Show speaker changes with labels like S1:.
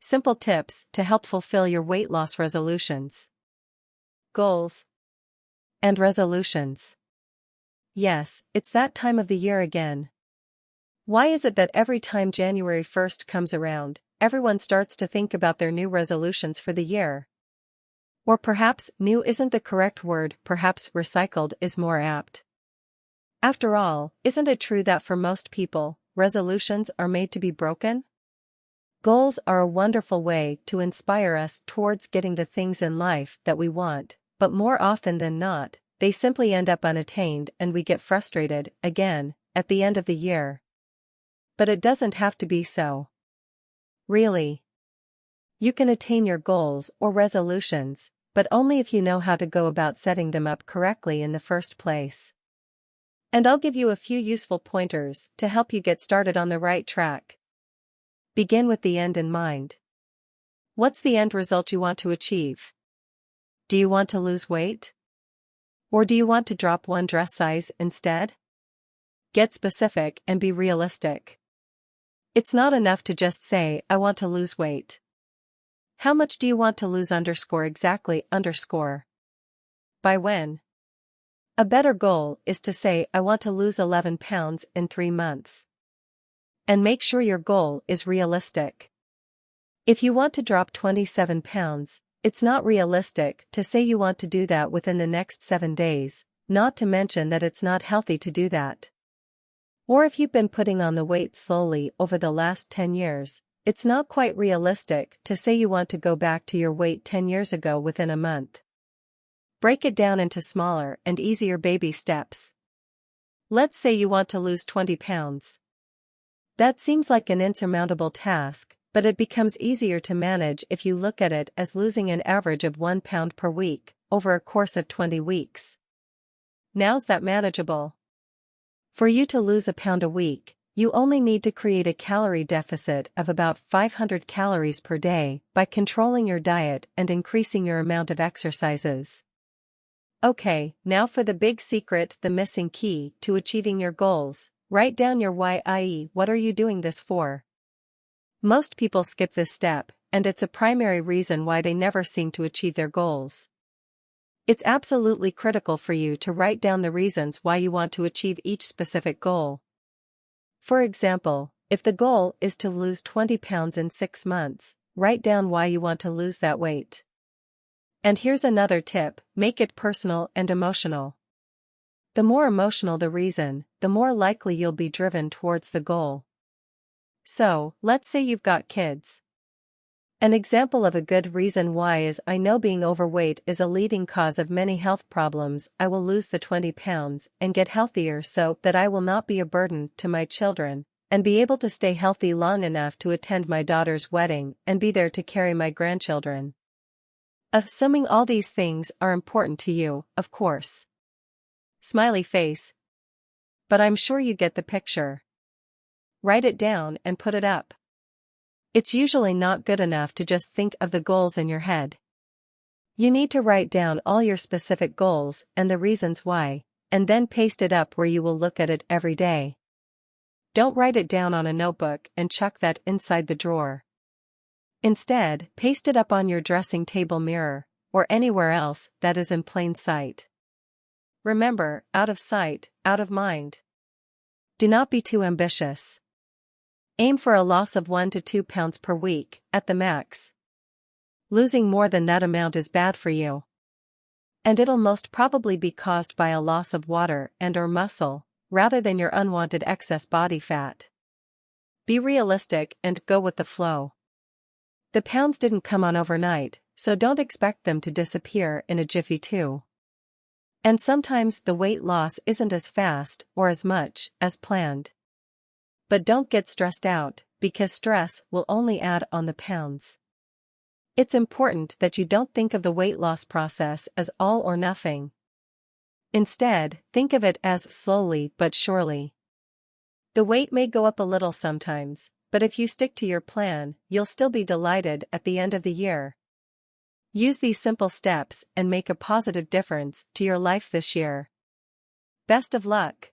S1: Simple tips to help fulfill your weight loss resolutions. Goals and resolutions. Yes, it's that time of the year again. Why is it that every time January 1st comes around, everyone starts to think about their new resolutions for the year? Or perhaps new isn't the correct word, perhaps recycled is more apt. After all, isn't it true that for most people, resolutions are made to be broken? Goals are a wonderful way to inspire us towards getting the things in life that we want, but more often than not, they simply end up unattained and we get frustrated, again, at the end of the year. But it doesn't have to be so. Really. You can attain your goals or resolutions, but only if you know how to go about setting them up correctly in the first place. And I'll give you a few useful pointers to help you get started on the right track. Begin with the end in mind. What's the end result you want to achieve? Do you want to lose weight? Or do you want to drop one dress size instead? Get specific and be realistic. It's not enough to just say, I want to lose weight. How much do you want to lose exactly? By when? A better goal is to say, I want to lose 11 pounds in 3 months. And make sure your goal is realistic. If you want to drop 27 pounds, it's not realistic to say you want to do that within the next 7 days, not to mention that it's not healthy to do that. Or if you've been putting on the weight slowly over the last 10 years, it's not quite realistic to say you want to go back to your weight 10 years ago within a month. Break it down into smaller and easier baby steps. Let's say you want to lose 20 pounds. That seems like an insurmountable task, but it becomes easier to manage if you look at it as losing an average of 1 pound per week, over a course of 20 weeks. Now's that manageable? For you to lose a pound a week, you only need to create a calorie deficit of about 500 calories per day by controlling your diet and increasing your amount of exercises. Okay, now for the big secret, the missing key to achieving your goals. Write down your why, i.e., what are you doing this for? Most people skip this step, and it's a primary reason why they never seem to achieve their goals. It's absolutely critical for you to write down the reasons why you want to achieve each specific goal. For example, if the goal is to lose 20 pounds in 6 months, write down why you want to lose that weight. And here's another tip, make it personal and emotional. The more emotional the reason, the more likely you'll be driven towards the goal. So, let's say you've got kids. An example of a good reason why is, I know being overweight is a leading cause of many health problems. I will lose the 20 pounds and get healthier so that I will not be a burden to my children, and be able to stay healthy long enough to attend my daughter's wedding and be there to carry my grandchildren. Assuming all these things are important to you, of course. Smiley face. But I'm sure you get the picture. Write it down and put it up. It's usually not good enough to just think of the goals in your head. You need to write down all your specific goals and the reasons why, and then paste it up where you will look at it every day. Don't write it down on a notebook and chuck that inside the drawer. Instead, paste it up on your dressing table mirror, or anywhere else that is in plain sight. Remember, out of sight, out of mind. Do not be too ambitious. Aim for a loss of 1 to 2 pounds per week, at the max. Losing more than that amount is bad for you. And it'll most probably be caused by a loss of water and/or muscle, rather than your unwanted excess body fat. Be realistic and go with the flow. The pounds didn't come on overnight, so don't expect them to disappear in a jiffy too. And sometimes the weight loss isn't as fast or as much as planned. But don't get stressed out, because stress will only add on the pounds. It's important that you don't think of the weight loss process as all or nothing. Instead, think of it as slowly but surely. The weight may go up a little sometimes, but if you stick to your plan, you'll still be delighted at the end of the year. Use these simple steps and make a positive difference to your life this year. Best of luck!